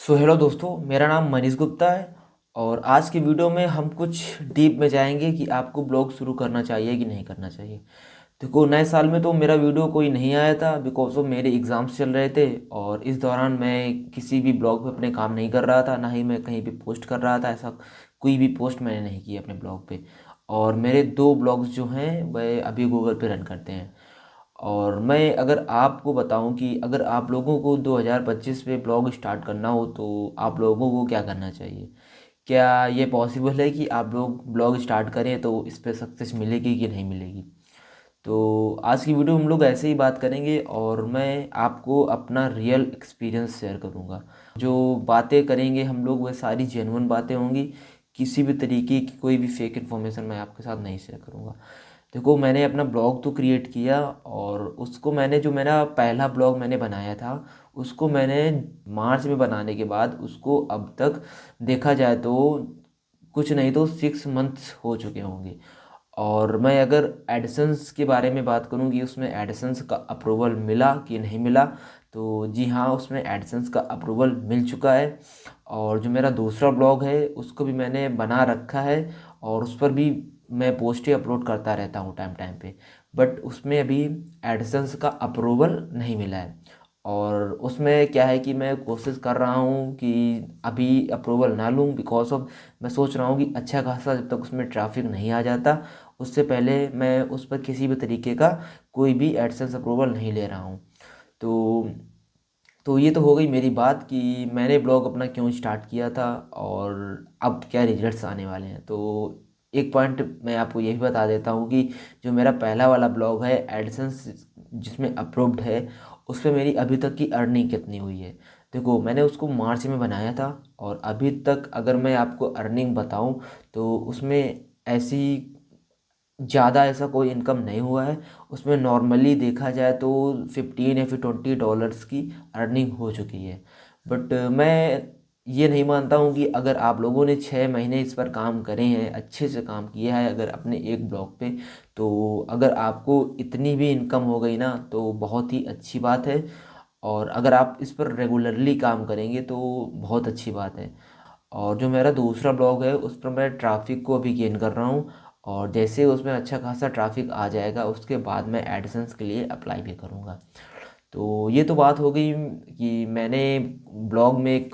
Hello दोस्तों, मेरा नाम मनीष गुप्ता है। और आज की वीडियो में हम कुछ डीप में जाएंगे कि आपको ब्लॉग शुरू करना चाहिए कि नहीं करना चाहिए। देखो, नए साल में तो मेरा वीडियो कोई नहीं आया था बिकॉज ऑफ मेरे एग्ज़ाम्स चल रहे थे। और इस दौरान मैं किसी भी ब्लॉग पे अपने काम नहीं कर रहा था, ना ही मैं कहीं भी पोस्ट कर रहा था। ऐसा कोई भी पोस्ट मैंने नहीं की अपने ब्लॉग पे। और मेरे दो ब्लॉग्स जो हैं वह अभी गूगल पे रन करते हैं। और मैं अगर आपको बताऊं कि अगर आप लोगों को 2025 में ब्लॉग स्टार्ट करना हो तो आप लोगों को क्या करना चाहिए। क्या ये पॉसिबल है कि आप लोग ब्लॉग स्टार्ट करें तो इस पर सक्सेस मिलेगी कि नहीं मिलेगी। तो आज की वीडियो हम लोग ऐसे ही बात करेंगे और मैं आपको अपना रियल एक्सपीरियंस शेयर करूंगा। जो बातें करेंगे हम लोग वह सारी जेन्युइन बातें होंगी। किसी भी तरीके की कोई भी फेक इन्फॉर्मेशन मैं आपके साथ नहीं शेयर करूंगा। देखो, मैंने अपना ब्लॉग तो क्रिएट किया और उसको मैंने जो मेरा पहला ब्लॉग मैंने बनाया था उसको मैंने मार्च में बनाने के बाद उसको अब तक देखा जाए तो कुछ नहीं तो 6 मंथ्स हो चुके होंगे। और मैं अगर एडिसन्स के बारे में बात करूँ कि उसमें एडिसन्स का अप्रूवल मिला कि नहीं मिला, तो जी हाँ, उसमें एडिसन्स का अप्रूवल मिल चुका है। और जो मेरा दूसरा ब्लॉग है उसको भी मैंने बना रखा है और उस पर भी मैं पोस्ट ही अपलोड करता रहता हूँ टाइम टाइम पे। बट उसमें अभी एडिसन्स का अप्रूवल नहीं मिला है। और उसमें क्या है कि मैं कोशिश कर रहा हूँ कि अभी अप्रूवल ना लूँ बिकॉज ऑफ मैं सोच रहा हूँ कि अच्छा खासा जब तक उसमें ट्रैफिक नहीं आ जाता उससे पहले मैं उस पर किसी भी तरीके का कोई भी एडसेंस अप्रूवल नहीं ले रहा हूँ। तो ये तो हो गई मेरी बात कि मैंने ब्लॉग अपना क्यों स्टार्ट किया था और अब क्या रिजल्ट्स आने वाले हैं। तो एक पॉइंट मैं आपको ये भी बता देता हूँ कि जो मेरा पहला वाला ब्लॉग है एडसेंस जिसमें अप्रूव्ड है, उस पर मेरी अभी तक की अर्निंग कितनी हुई है। देखो, मैंने उसको मार्च में बनाया था और अभी तक अगर मैं आपको अर्निंग बताऊं तो उसमें ऐसी ज़्यादा ऐसा कोई इनकम नहीं हुआ है। उसमें नॉर्मली देखा जाए तो 15 या फिर $20 की अर्निंग हो चुकी है। बट मैं ये नहीं मानता हूँ कि अगर आप लोगों ने 6 महीने इस पर काम करे हैं, अच्छे से काम किया है अगर अपने एक ब्लॉग पे, तो अगर आपको इतनी भी इनकम हो गई ना तो बहुत ही अच्छी बात है। और अगर आप इस पर रेगुलरली काम करेंगे तो बहुत अच्छी बात है। और जो मेरा दूसरा ब्लॉग है उस पर मैं ट्रैफिक को अभी गेन कर रहा हूँ। और जैसे उसमें अच्छा खासा ट्रैफिक आ जाएगा उसके बाद मैं एडसेंस के लिए अप्लाई भी करूँगा। तो ये तो बात हो गई कि मैंने ब्लॉग में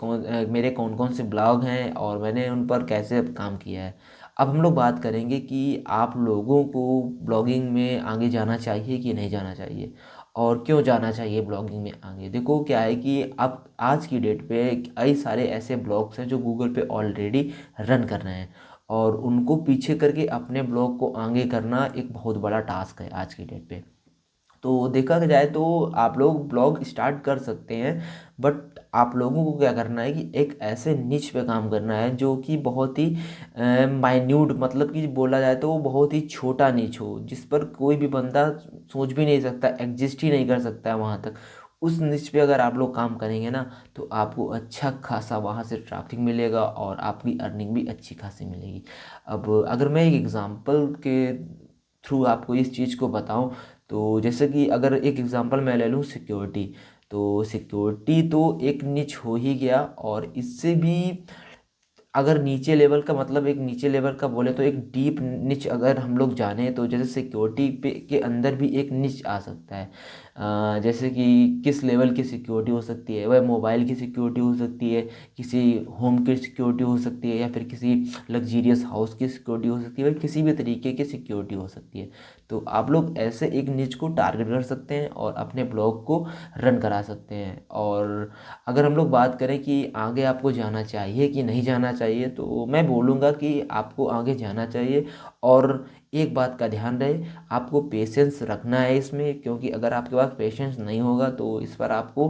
मेरे कौन कौन से ब्लॉग हैं और मैंने उन पर कैसे काम किया है। अब हम लोग बात करेंगे कि आप लोगों को ब्लॉगिंग में आगे जाना चाहिए कि नहीं जाना चाहिए और क्यों जाना चाहिए ब्लॉगिंग में आगे। देखो, क्या है कि अब आज की डेट पे कई सारे ऐसे ब्लॉग्स हैं जो गूगल पे ऑलरेडी रन कर रहे हैं और उनको पीछे करके अपने ब्लॉग को आगे करना एक बहुत बड़ा टास्क है आज की डेट पे। तो देखा जाए तो आप लोग ब्लॉग स्टार्ट कर सकते हैं, बट आप लोगों को क्या करना है कि एक ऐसे निच पे काम करना है जो कि बहुत ही माइन्यूट, मतलब कि बोला जाए तो वो बहुत ही छोटा निच हो जिस पर कोई भी बंदा सोच भी नहीं सकता, एग्जिस्ट ही नहीं कर सकता है वहाँ तक। उस निच पे अगर आप लोग काम करेंगे ना तो आपको अच्छा खासा वहाँ से ट्रैफिक मिलेगा और आपकी अर्निंग भी अच्छी खासी मिलेगी। अब अगर मैं एक एग्ज़ाम्पल के थ्रू आपको इस चीज़ को बताऊं, तो जैसे कि अगर एक एग्ज़ाम्पल मैं ले लूँ सिक्योरिटी, तो सिक्योरिटी तो एक निच हो ही गया और इससे भी अगर नीचे लेवल का, मतलब एक नीचे लेवल का बोले तो एक डीप निच अगर हम लोग जाने तो जैसे सिक्योरिटी पे के अंदर भी एक निच आ सकता है। जैसे कि किस लेवल की सिक्योरिटी हो सकती है, वह मोबाइल की सिक्योरिटी हो सकती है, किसी होम की सिक्योरिटी हो सकती है, या फिर किसी लग्जीरियस हाउस की सिक्योरिटी हो सकती है, वह किसी भी तरीके की सिक्योरिटी हो सकती है। तो आप लोग ऐसे एक निच को टारगेट कर सकते हैं और अपने ब्लॉग को रन करा सकते हैं। और अगर हम लोग बात करें कि आगे आपको जाना चाहिए कि नहीं जाना चाहिए, तो मैं बोलूँगा कि आपको आगे जाना चाहिए। और एक बात का ध्यान रहे, आपको पेशेंस रखना है इसमें, क्योंकि अगर आपके पास पेशेंस नहीं होगा तो इस पर आपको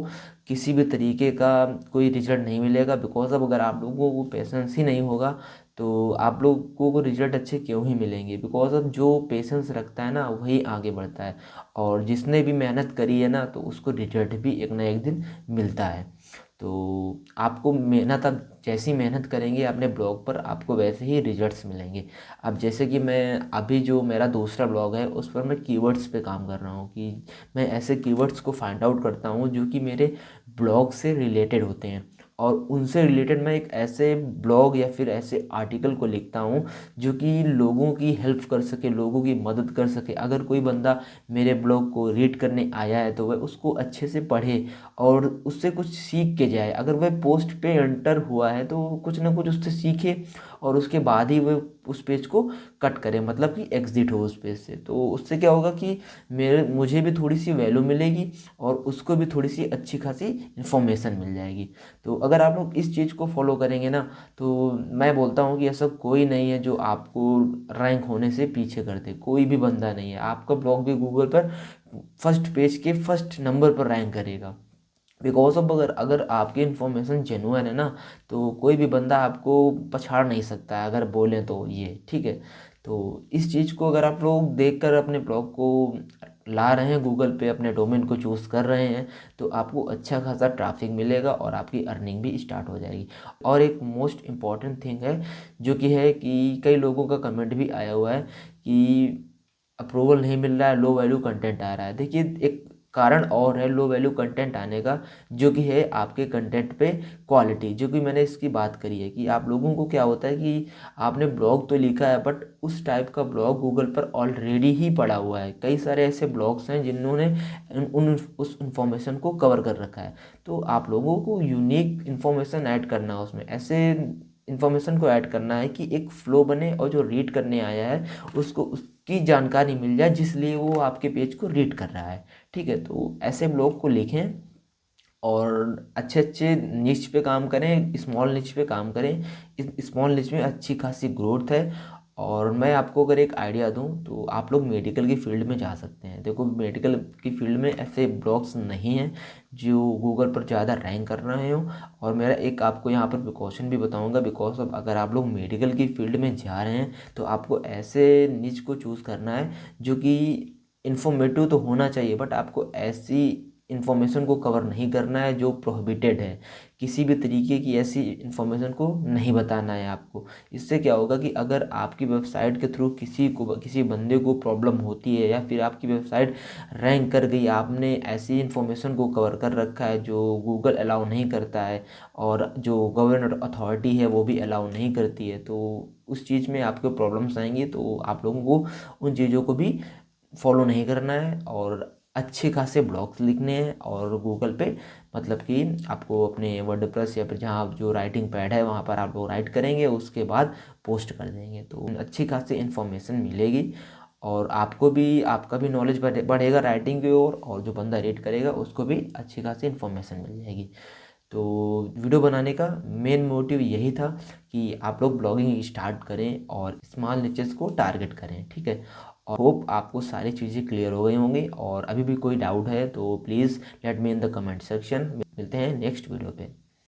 किसी भी तरीके का कोई रिजल्ट नहीं मिलेगा। बिकॉज अब अगर आप लोगों को पेशेंस ही नहीं होगा तो आप लोगों को रिजल्ट अच्छे क्यों ही मिलेंगे। बिकॉज अब जो पेशेंस रखता है ना वही आगे बढ़ता है और जिसने भी मेहनत करी है ना तो उसको रिजल्ट भी एक ना एक दिन मिलता है। तो आपको मेहनत, अब जैसी मेहनत करेंगे अपने ब्लॉग पर आपको वैसे ही रिजल्ट्स मिलेंगे। अब जैसे कि मैं अभी जो मेरा दूसरा ब्लॉग है उस पर मैं कीवर्ड्स पे काम कर रहा हूँ कि मैं ऐसे कीवर्ड्स को फाइंड आउट करता हूँ जो कि मेरे ब्लॉग से रिलेटेड होते हैं और उनसे रिलेटेड मैं एक ऐसे ब्लॉग या फिर ऐसे आर्टिकल को लिखता हूँ जो कि लोगों की हेल्प कर सके, लोगों की मदद कर सके। अगर कोई बंदा मेरे ब्लॉग को रीड करने आया है तो वह उसको अच्छे से पढ़े और उससे कुछ सीख के जाए। अगर वह पोस्ट पे एंटर हुआ है तो कुछ ना कुछ उससे सीखे और उसके बाद ही वह उस पेज को कट करे, मतलब कि एग्जिट हो उस पेज से। तो उससे क्या होगा कि मुझे भी थोड़ी सी वैल्यू मिलेगी और उसको भी थोड़ी सी अच्छी खासी इन्फॉर्मेशन मिल जाएगी। तो अगर आप लोग इस चीज़ को फॉलो करेंगे ना, तो मैं बोलता हूँ कि ऐसा कोई नहीं है जो आपको रैंक होने से पीछे कर दे। कोई भी बंदा नहीं है। आपका ब्लॉग भी गूगल पर फर्स्ट पेज के फर्स्ट नंबर पर रैंक करेगा। बिकॉज ऑफ अगर अगर आपकी इन्फॉर्मेशन जेन्युइन है ना, तो कोई भी बंदा आपको पछाड़ नहीं सकता है, अगर बोलें तो ये ठीक है। तो इस चीज़ को अगर आप लोग देखकर अपने ब्लॉग को ला रहे हैं गूगल पे, अपने डोमेन को चूज़ कर रहे हैं, तो आपको अच्छा खासा ट्रैफिक मिलेगा और आपकी अर्निंग भी स्टार्ट हो जाएगी। और एक मोस्ट इम्पॉर्टेंट थिंग है जो कि है कि कई लोगों का कमेंट भी आया हुआ है कि अप्रूवल नहीं मिल रहा है, लो वैल्यू कंटेंट आ रहा है। देखिए, एक कारण और है लो वैल्यू कंटेंट आने का, जो कि है आपके कंटेंट पे क्वालिटी। जो कि मैंने इसकी बात करी है कि आप लोगों को क्या होता है कि आपने ब्लॉग तो लिखा है बट उस टाइप का ब्लॉग गूगल पर ऑलरेडी ही पड़ा हुआ है। कई सारे ऐसे ब्लॉग्स हैं जिन्होंने उस इंफॉर्मेशन को कवर कर रखा है। तो आप लोगों को यूनिक इन्फॉर्मेशन ऐड करना है उसमें, ऐसे इन्फॉर्मेशन को ऐड करना है कि एक फ्लो बने और जो रीड करने आया है उसको उसकी जानकारी मिल जाए जिस लिए वो आपके पेज को रीड कर रहा है। ठीक है, तो ऐसे ब्लॉग को लिखें और अच्छे अच्छे निच पे काम करें, स्मॉल निच पे काम करें। इस स्मॉल निच में अच्छी खासी ग्रोथ है। और मैं आपको अगर एक आइडिया दूं तो आप लोग मेडिकल की फील्ड में जा सकते हैं। देखो, मेडिकल की फील्ड में ऐसे ब्लॉग्स नहीं हैं जो गूगल पर ज़्यादा रैंक कर रहे हो। और मेरा एक आपको यहाँ पर प्रिकॉशन भी बताऊंगा, बिकॉज ऑफ अगर आप लोग मेडिकल की फील्ड में जा रहे हैं तो आपको ऐसे निच को चूज़ करना है जो कि इन्फॉर्मेटिव तो होना चाहिए, बट आपको ऐसी इन्फॉर्मेशन को कवर नहीं करना है जो प्रोहिबिटेड है। किसी भी तरीके की ऐसी इन्फॉर्मेशन को नहीं बताना है आपको। इससे क्या होगा कि अगर आपकी वेबसाइट के थ्रू किसी बंदे को प्रॉब्लम होती है या फिर आपकी वेबसाइट रैंक कर गई, आपने ऐसी इन्फॉर्मेशन को कवर कर रखा है जो गूगल अलाउ नहीं करता है और जो गवर्नमेंट अथॉरिटी है वो भी अलाउ नहीं करती है, तो उस चीज़ में आपको प्रॉब्लम्स आएंगी। तो आप लोगों को उन चीज़ों को भी फॉलो नहीं करना है और अच्छे खासे ब्लॉग्स लिखने हैं। और गूगल पे मतलब कि आपको अपने वर्डप्रेस या फिर जहाँ आप जो राइटिंग पैड है वहाँ पर आप लोग राइट करेंगे, उसके बाद पोस्ट कर देंगे तो अच्छी खासी इन्फॉर्मेशन मिलेगी। और आपको भी, आपका भी नॉलेज बढ़ेगा राइटिंग की ओर, और जो बंदा रीड करेगा उसको भी अच्छी खासी इन्फॉर्मेशन मिल जाएगी। तो वीडियो बनाने का मेन मोटिव यही था कि आप लोग ब्लॉगिंग स्टार्ट करें और स्मॉल निचेस को टारगेट करें। ठीक है, और होप आपको सारी चीज़ें क्लियर हो गई होंगी। और अभी भी कोई डाउट है तो please let me in the comment section. मिलते हैं नेक्स्ट वीडियो पे।